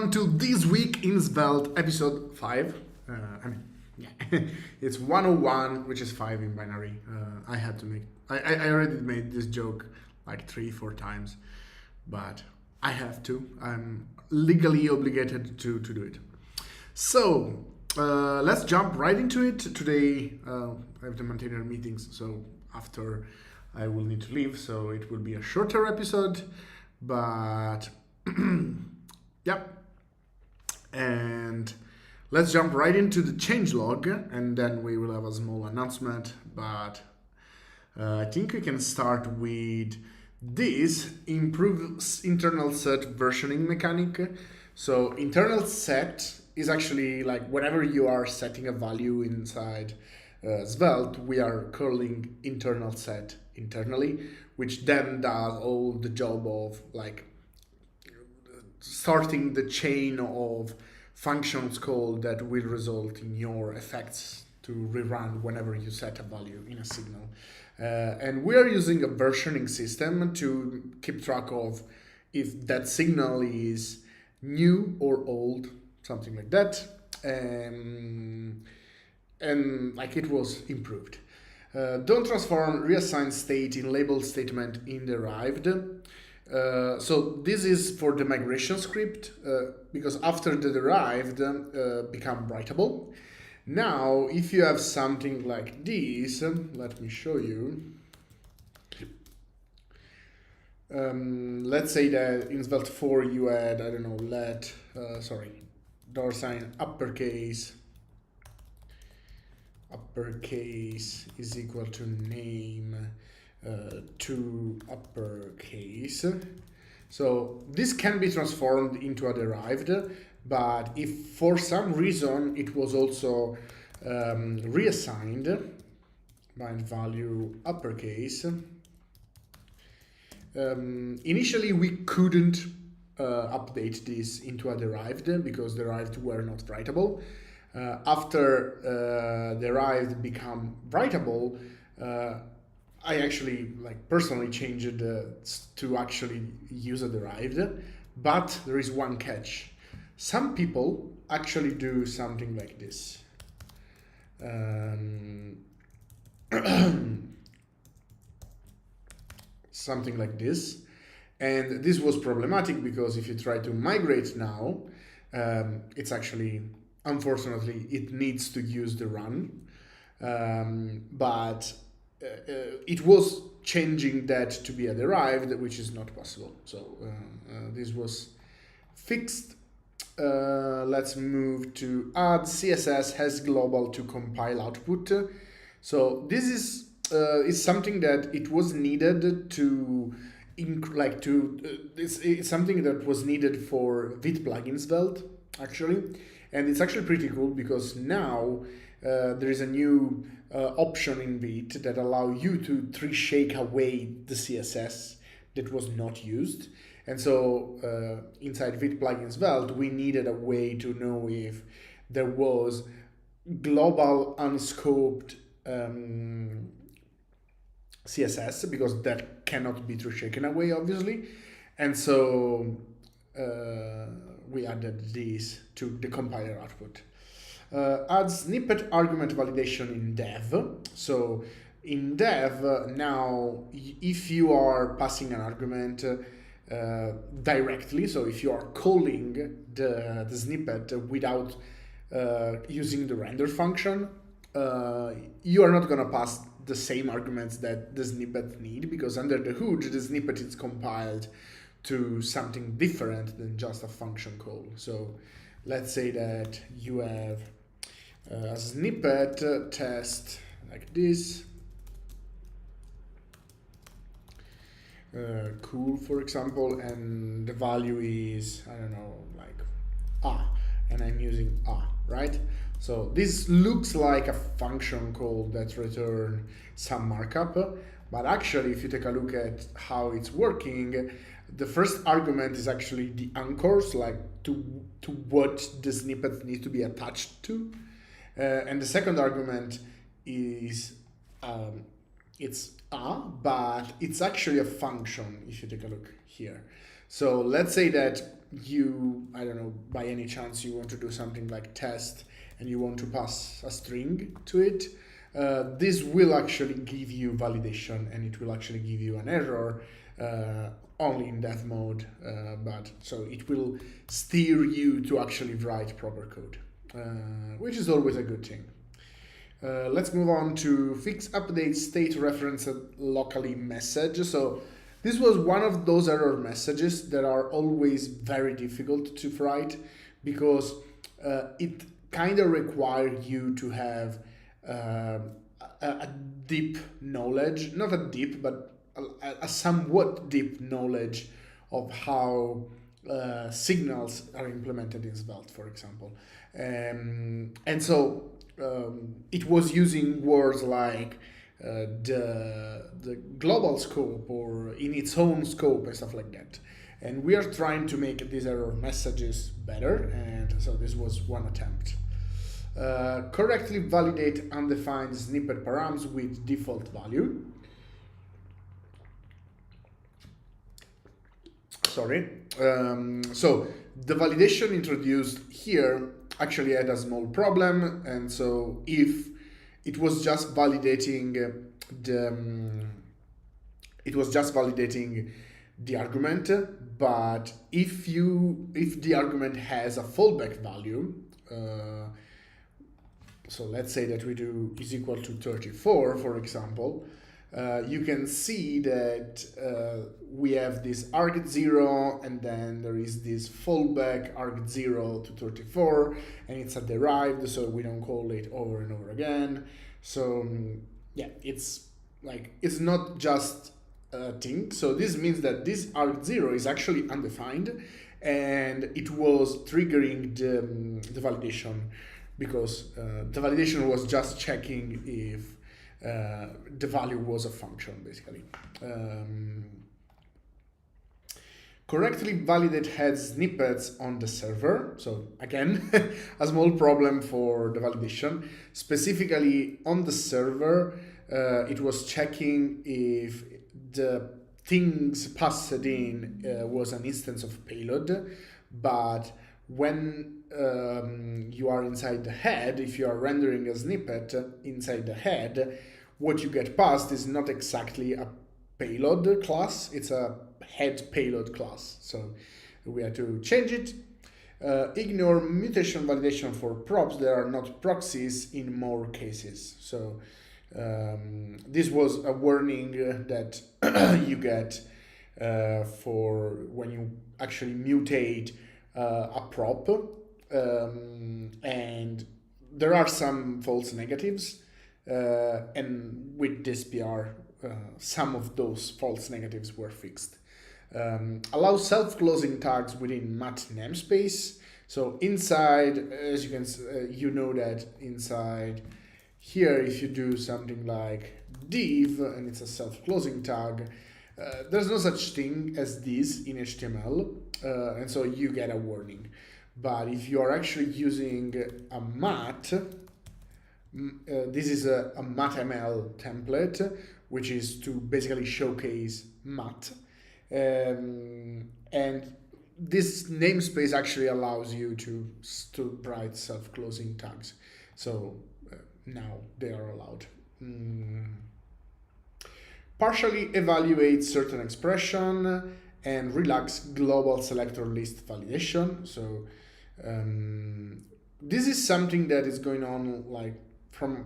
welcome to This Week in Svelte, episode 5. It's 101, which is 5 in binary. I already made this joke like 3-4 times, but I have to. I'm legally obligated to do it. So, let's jump right into it. Today, I have the maintainer meetings, so after I will need to leave, so it will be a shorter episode, but yep. And let's jump right into the changelog, and then we will have a small announcement, but I think we can start with this improves internal set versioning mechanic. So internal set is actually like whenever you are setting a value inside Svelte, we are calling internal set internally, which then does all the job of like starting the chain of functions call that will result in your effects to rerun whenever you set a value in a signal. And we are using a versioning system to keep track of if that signal is new or old, something like that. And like it was improved. Don't transform reassign state in label statement in derived. So this is for the migration script because after the derived become writable. Now, if you have something like this, let me show you. Let's say that in Svelte 4 you had, I don't know, $sign uppercase is equal to name to uppercase. So this can be transformed into a derived, but if for some reason it was also reassigned by value uppercase, initially we couldn't update this into a derived because derived were not writable. After derived become writable, I actually personally changed to actually use a derived, but there is one catch. Some people actually do something like this. Something like this. And this was problematic because if you try to migrate now, it's actually, unfortunately, it needs to use the run. But it was changing that to be a derived, which is not possible. So this was fixed. Let's move to add CSS has global to compile output. So this is something that it was needed to it's something that was needed for Vite plugins Svelte actually, and it's actually pretty cool because now there is a new option in Vite that allow you to tree shake away the CSS that was not used. And so inside Vite plugins Svelte, we needed a way to know if there was global unscoped CSS, because that cannot be tree shaken away, obviously. And so we added this to the compiler output. Add snippet argument validation in dev. So in dev, now if you are passing an argument directly, so if you are calling the snippet without using the render function, you are not going to pass the same arguments that the snippet need, because under the hood the snippet is compiled to something different than just a function call. So let's say that you have a snippet test like this, cool, for example, and the value is, I don't know, like and I'm using right? So this looks like a function call that return some markup, but actually if you take a look at how it's working, the first argument is actually the anchors, like to what the snippet needs to be attached to, and the second argument is it's but it's actually a function if you take a look here. So let's say that you, I don't know, by any chance you want to do something like test and you want to pass a string to it. This will actually give you validation and it will actually give you an error only in that mode, but so it will steer you to actually write proper code, which is always a good thing. Let's move on to fix update state reference locally message. So this was one of those error messages that are always very difficult to write because it kind of requires you to have a deep knowledge, not a deep, but a somewhat deep knowledge of how signals are implemented in Svelte, for example. And so it was using words like the global scope or in its own scope and stuff like that. And we are trying to make these error messages better, and so this was one attempt. Correctly validate undefined snippet params with default value. Sorry. So the validation introduced here actually had a small problem, and so if it was just validating the argument, but if the argument has a fallback value, so let's say that we do is equal to 34, for example, you can see that we have this argt0 and then there is this fallback argt0 to 34 and it's a derived, so we don't call it over and over again. So yeah, it's like it's not just a thing. So this means that this argt0 is actually undefined and it was triggering the validation because the validation was just checking if the value was a function, basically. Correctly validate head snippets on the server. So again, a small problem for the validation. Specifically on the server, it was checking if the things passed in was an instance of payload, but when you are inside the head, if you are rendering a snippet inside the head, what you get passed is not exactly a payload class, it's a head payload class. So we have to change it. Ignore mutation validation for props that are not proxies in more cases. So this was a warning that you get for when you actually mutate a prop, and there are some false negatives, and with this PR some of those false negatives were fixed. Allow self-closing tags within mat namespace. So inside, as you can you know that inside here, if you do something like div and it's a self-closing tag, there's no such thing as this in HTML, and so you get a warning. But if you are actually using a mat, this is a matml template, which is to basically showcase mat. And this namespace actually allows you to write self-closing tags. So now they are allowed. Partially evaluate certain expression and relax global selector list validation. So this is something that is going on like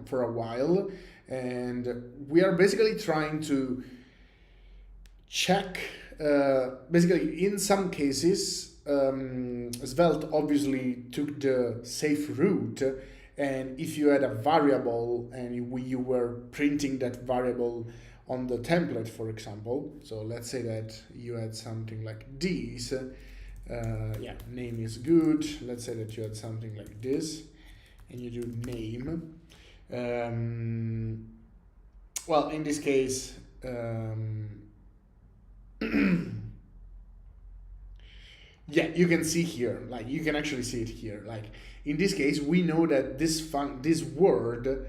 for a while, and we are basically trying to check. Basically, in some cases, Svelte obviously took the safe route, and if you had a variable and you were printing that variable on the template, for example, so let's say that you had something like this, name is good, let's say that you had something like this, and you do name. Well, in this case, yeah, you can see here, like you can actually see it here. Like in this case, we know that this word,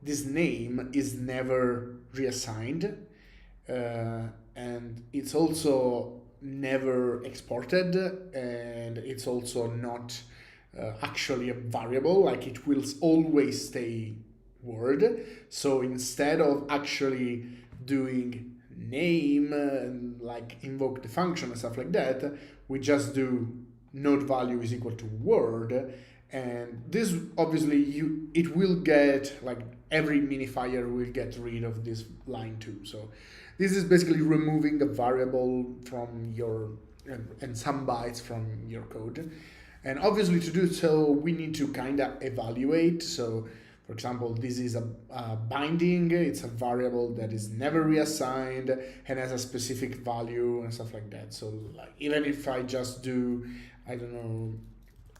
this name is never reassigned, and it's also never exported, and it's also not actually a variable, like it will always stay word. So instead of actually doing name and like invoke the function and stuff like that, we just do node value is equal to word. And this obviously it will get, like, every minifier will get rid of this line too. So this is basically removing a variable from your and some bytes from your code. And obviously to do so, we need to kind of evaluate. So for example, this is a binding. It's a variable that is never reassigned and has a specific value and stuff like that. So like, even if I just do, I don't know,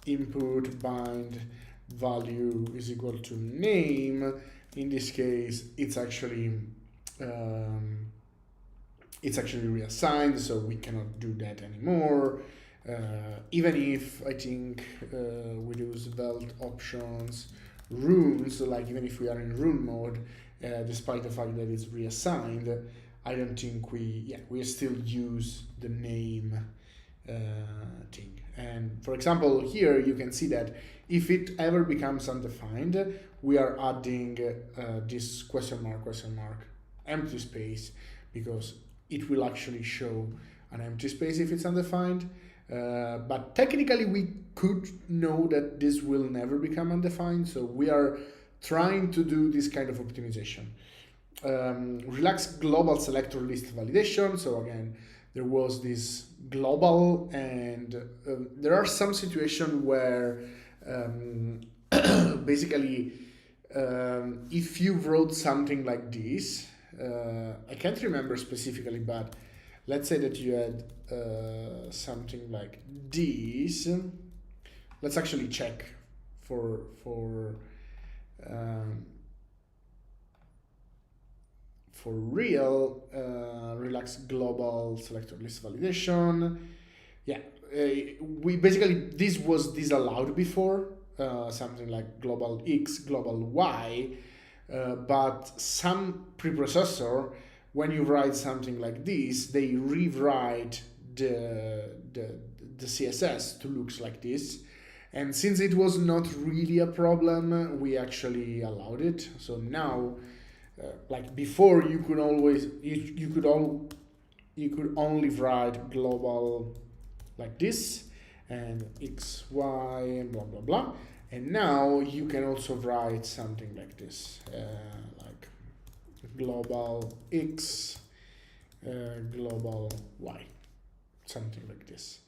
input bind value is equal to name, in this case, it's actually reassigned, so we cannot do that anymore. Even if I think we do Svelte options runes, like even if we are in rune mode, despite the fact that it's reassigned, I don't think we still use the name thing. And for example, here you can see that if it ever becomes undefined, we are adding this question mark empty space, because it will actually show an empty space if it's undefined. But technically we could know that this will never become undefined, so we are trying to do this kind of optimization. Relax global selector list validation. So again, there was this global, and there are some situations where basically if you wrote something like this, I can't remember specifically, but let's say that you had something like this. Let's actually check for real. Relax global selector list validation. Yeah, we basically, this was disallowed before, something like global X, global Y, but some preprocessor, when you write something like this, they rewrite the CSS to look like this. And since it was not really a problem, we actually allowed it. So now, like before, you could always you could only write global like this and X, Y, and blah blah blah. And now you can also write something like this, like global X, global Y, something like this.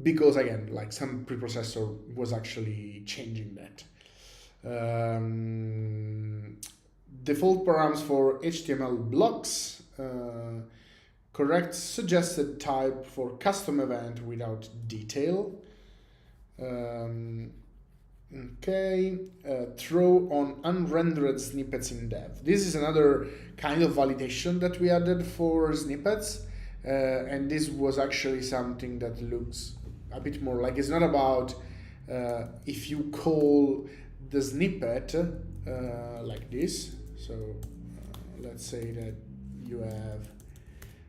Because again, like some preprocessor was actually changing that. Default params for HTML blocks, correct suggested type for custom event without detail. Okay, throw on unrendered snippets in dev. This is another kind of validation that we added for snippets, and this was actually something that looks a bit more like, it's not about if you call the snippet like this. So let's say that you have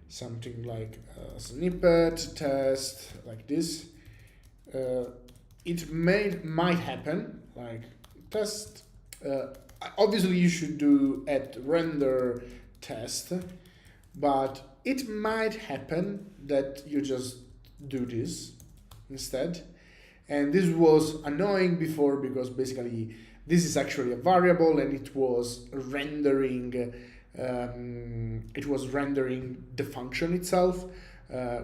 something like a snippet test like this. It might happen like test. Obviously you should do at render test, but it might happen that you just do this instead. And this was annoying before, because basically this is actually a variable and it was rendering the function itself,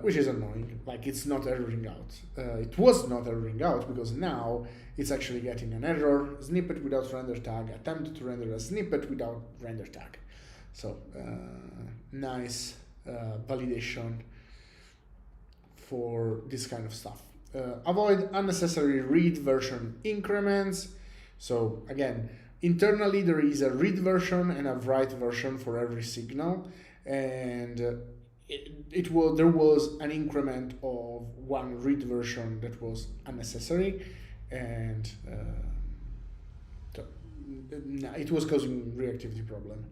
which is annoying. Like, it's not erroring out. It was not erroring out, because now it's actually getting an error: snippet without render tag, attempt to render a snippet without render tag. So nice validation for this kind of stuff. Avoid unnecessary read version increments. So again, internally there is a read version and a write version for every signal, and there was an increment of one read version that was unnecessary, and it was causing reactivity problem.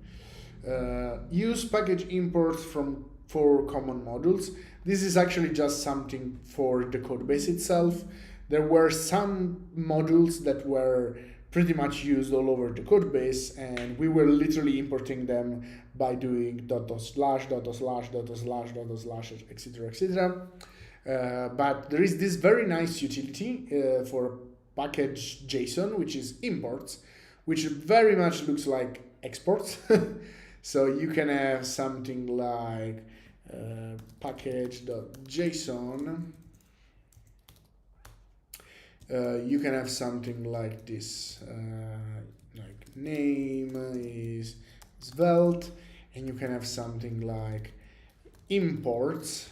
Use package imports for common modules. This is actually just something for the codebase itself. There were some modules that were pretty much used all over the codebase, and we were literally importing them by doing // etc. etc. But there is this very nice utility for package JSON, which is imports, which very much looks like exports. So you can have something like package.json. You can have something like this, like name is Svelte, and you can have something like imports,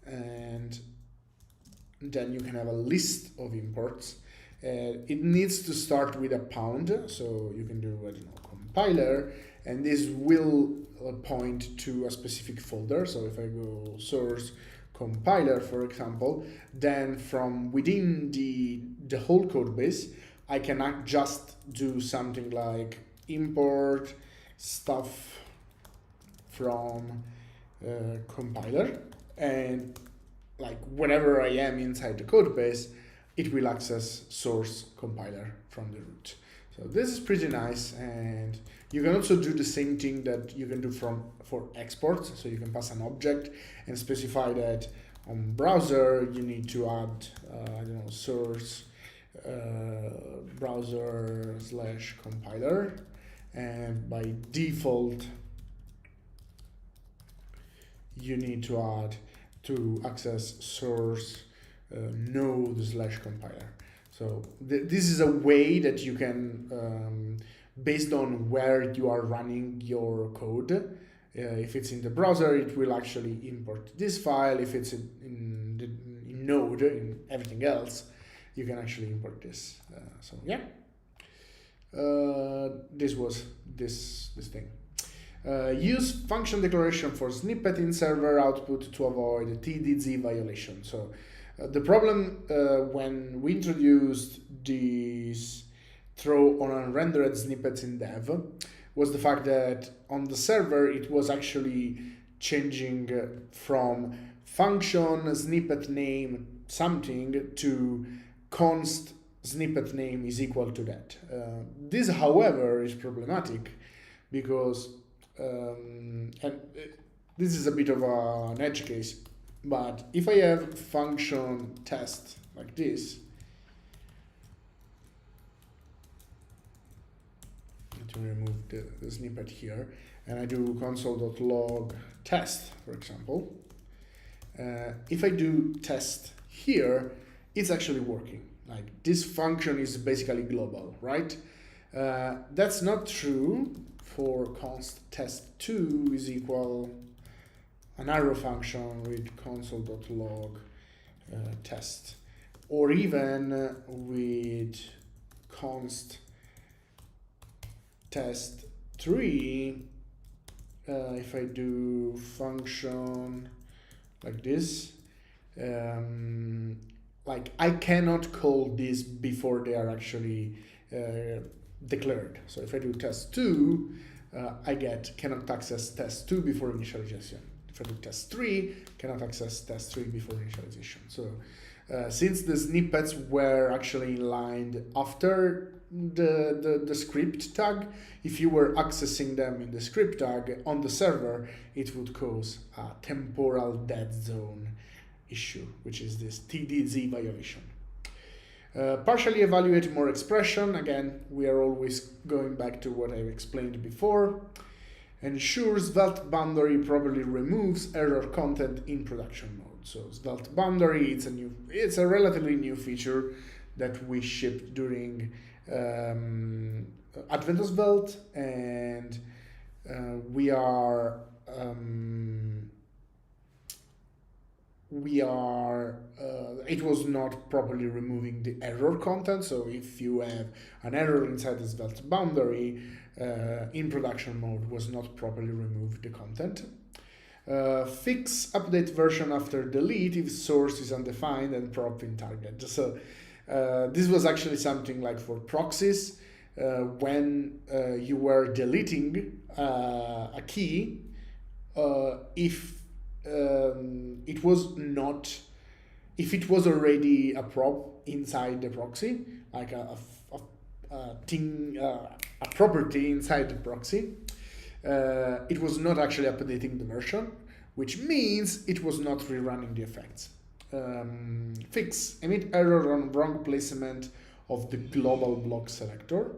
and then you can have a list of imports. It needs to start with a pound, so you can do, I don't know, compiler, and this will point to a specific folder. So if I go source compiler, for example, then from within the whole code base, I can just do something like import stuff from compiler, and like whenever I am inside the code base, it will access source compiler from the root. So this is pretty nice, and you can also do the same thing that you can do for exports. So you can pass an object and specify that on browser you need to add I don't know, source browser / compiler, and by default you need to add to access source node / compiler. So this is a way that you can, based on where you are running your code, if it's in the browser, it will actually import this file. If it's in Node, in everything else, you can actually import this. So yeah, this was this thing. Use function declaration for snippet in server output to avoid TDZ violation. So the problem when we introduced these throw on unrendered snippets in dev was the fact that on the server it was actually changing from function snippet name something to const snippet name is equal to that. This, however, is problematic because and this is a bit of an edge case, but if I have function test like this, to remove the snippet here, and I do console.log test, for example, if I do test here, it's actually working. Like this function is basically global, right? That's not true for const test2 is equal an arrow function with console.log test, or even with const test3, if I do function like this, like I cannot call this before they are actually declared. So if I do test2, I get cannot access test2 before initialization. If I do test3, cannot access test3 before initialization. So since the snippets were actually lined after the script tag, if you were accessing them in the script tag on the server, it would cause a temporal dead zone issue, which is this TDZ violation. Partially evaluate more expression. Again, we are always going back to what I've explained before. Ensure Svelte boundary properly removes error content in production mode. So Svelte boundary, it's a relatively new feature that we shipped during Advent of Svelte, and it was not properly removing the error content. So if you have an error inside the Svelte boundary, in production mode was not properly removed the content. Fix update version after delete if source is undefined and prop in target. So this was actually something like for proxies. when you were deleting a key, if it was not, if it was already a prop inside the proxy, like a thing, a property inside the proxy, it was not actually updating the version, which means it was not rerunning the effects. Fix, emit error on wrong placement of the global block selector.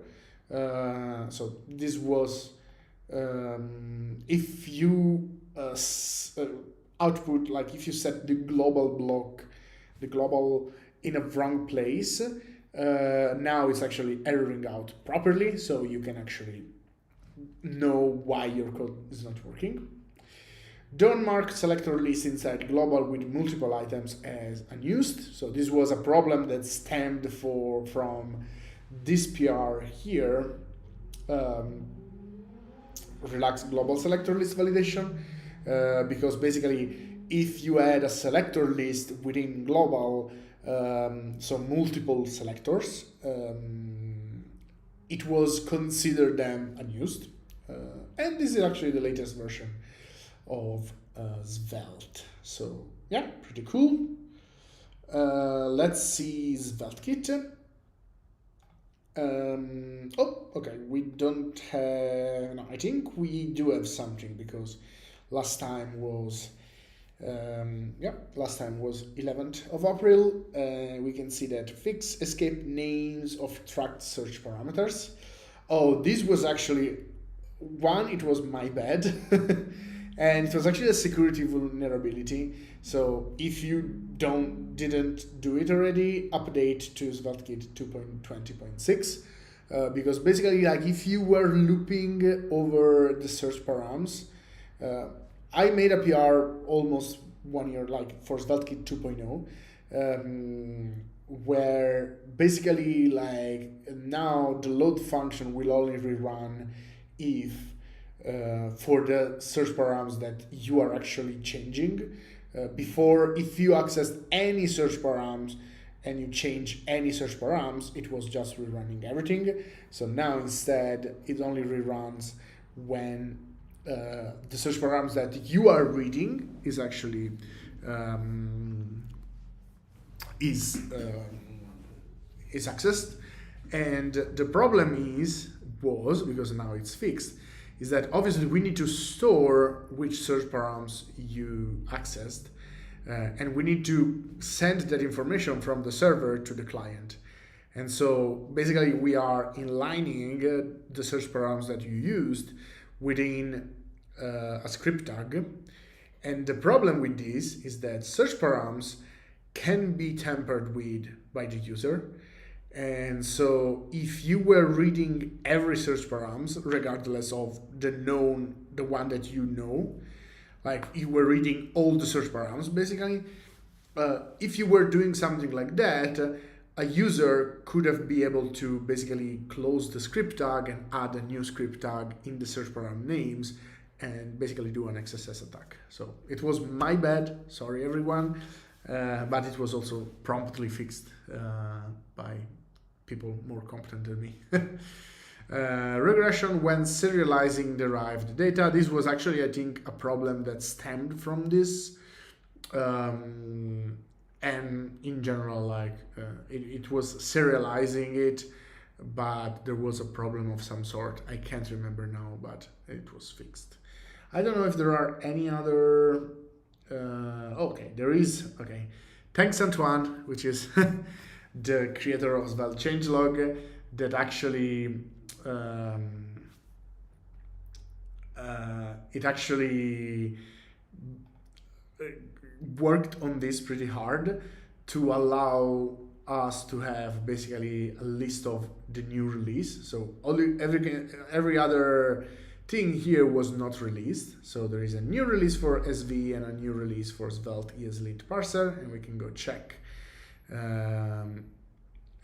So this was if you output, like if you set the global block, the global in a wrong place, now it's actually erroring out properly, so you can actually know why your code is not working. Don't mark selector list inside global with multiple items as unused. So this was a problem that stemmed from this PR here, relaxed global selector list validation, because basically if you add a selector list within global, so multiple selectors, it was considered them unused. And this is actually the latest version of Svelte. So yeah, pretty cool. Let's see SvelteKit. Oh, okay, we don't have, no, I think we do have something, because last time was, last time was 11th of April. We can see that fix escape names of tracked search parameters. Oh, this was actually, one, it was my bad. And it was actually a security vulnerability. So if you didn't do it already, update to SvelteKit 2.20.6, because basically, like, if you were looping over the search params, I made a PR almost 1 year, like for SvelteKit 2.0, where basically, like, now the load function will only rerun if for the search params that you are actually changing. Before, if you accessed any search params and you change any search params, it was just rerunning everything. So now instead, it only reruns when the search params that you are reading is actually is accessed. And the problem was, because now it's fixed, is that obviously we need to store which search params you accessed, and we need to send that information from the server to the client. And so basically we are inlining the search params that you used within a script tag. And the problem with this is that search params can be tampered with by the user. And so if you were reading every search params, regardless of the one that you know, like you were reading all the search params, basically, if you were doing something like that, a user could have been able to basically close the script tag and add a new script tag in the search param names and basically do an XSS attack. So it was my bad, sorry everyone, but it was also promptly fixed by people more competent than me. Regression when serializing derived data. This was actually, I think, a problem that stemmed from this. And in general, like it was serializing it, but there was a problem of some sort. I can't remember now, but it was fixed. I don't know if there are any other... okay, there is. Okay. Thanks, Antoine, which is the creator of Svelte Changelog, that actually it actually worked on this pretty hard to allow us to have basically a list of the new release. So every other thing here was not released. So there is a new release for SV and a new release for Svelte ESLint parser, and we can go check. And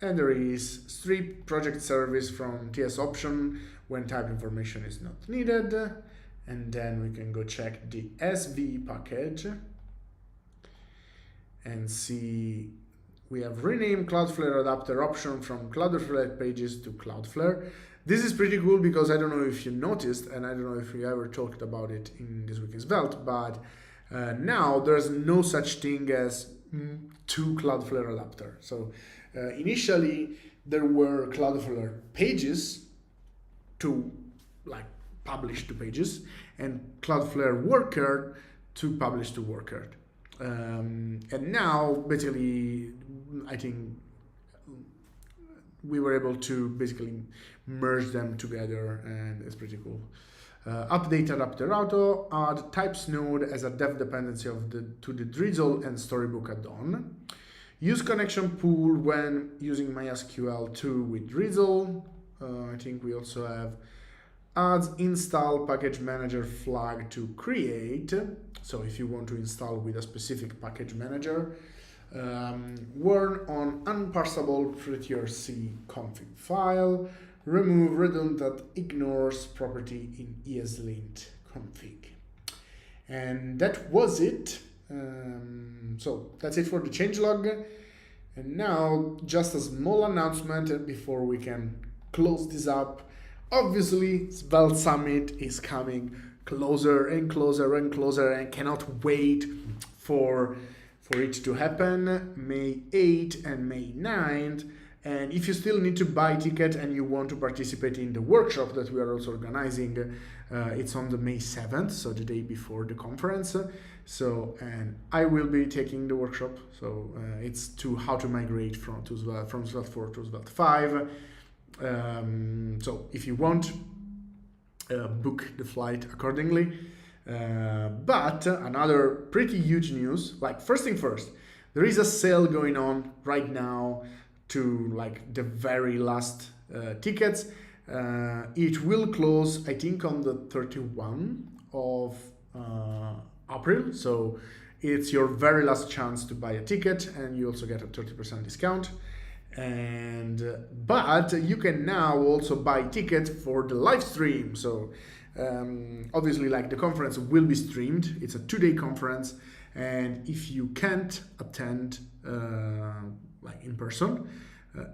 there is strip project service from TS option when type information is not needed. And then we can go check the SV package and see we have renamed Cloudflare adapter option from Cloudflare pages to Cloudflare. This is pretty cool because I don't know if you noticed, and I don't know if we ever talked about it in This Week in Svelte, but now there's no such thing as to Cloudflare adapter. So initially there were Cloudflare pages to like publish to pages, and Cloudflare worker to publish to worker. And now basically I think we were able to basically merge them together, and it's pretty cool. Update adapter auto, add types node as a dev dependency to the Drizzle and Storybook add-on. Use connection pool when using MySQL 2 with Drizzle. I think we also have adds install package manager flag to create. So if you want to install with a specific package manager, warn on unparsable prettier-c config file, remove redundant ignores property in ESLint config. And that was it. So that's it for the changelog. And now just a small announcement before we can close this up. Obviously, Svelte Summit is coming closer and closer and closer, and cannot wait for it to happen, May 8th and May 9th. And if you still need to buy a ticket and you want to participate in the workshop that we are also organizing, it's on the May 7th, so the day before the conference. So, and I will be taking the workshop. So it's to how to migrate from Svelte 4 to Svelte 5. So if you want, book the flight accordingly. But another pretty huge news, like first thing first, there is a sale going on right now to like the very last tickets. It will close, I think, on the 31st of April. So it's your very last chance to buy a ticket, and you also get a 30% discount. And but you can now also buy tickets for the live stream. So obviously, like, the conference will be streamed. It's a 2-day conference, and if you can't attend like in person,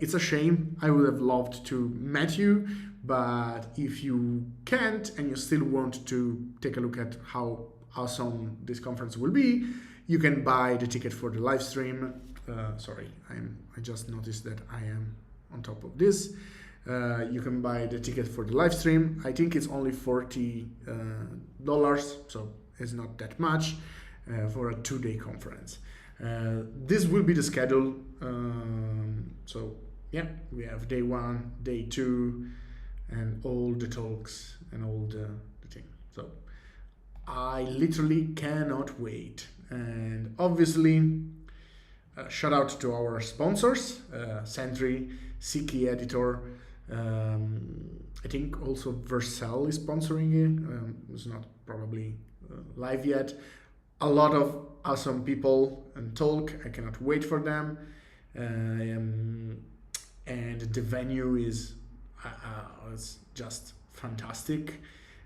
it's a shame. I would have loved to meet you, but if you can't and you still want to take a look at how awesome this conference will be, you can buy the ticket for the live stream. Sorry, I just noticed that I am on top of this. You can buy the ticket for the live stream. I think it's only $40, so it's not that much for a 2-day conference. This will be the schedule. So yeah, we have day 1, day 2, and all the talks and all the thing. So I literally cannot wait. And obviously, shout out to our sponsors, Sentry, CKey Editor. I think also Vercel is sponsoring it. It's not probably live yet. A lot of awesome people and talk. I cannot wait for them. And the venue is it's just fantastic,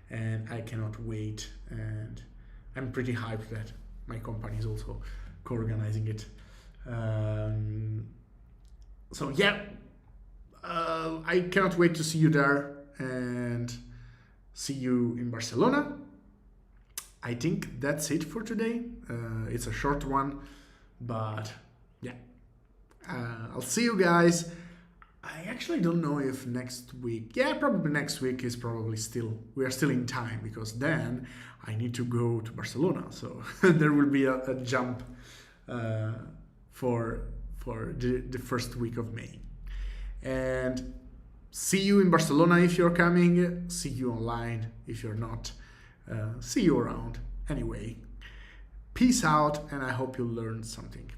and I cannot wait. And I'm pretty hyped that my company is also co-organizing it. So yeah, I cannot wait to see you there and see you in Barcelona. I think that's it for today. It's a short one, but yeah, I'll see you guys. I actually don't know if next week, yeah, probably next week is probably we are still in time, because then I need to go to Barcelona. So there will be a jump for the first week of May. And see you in Barcelona if you're coming, see you online if you're not, see you around. Anyway, peace out, and I hope you learned something.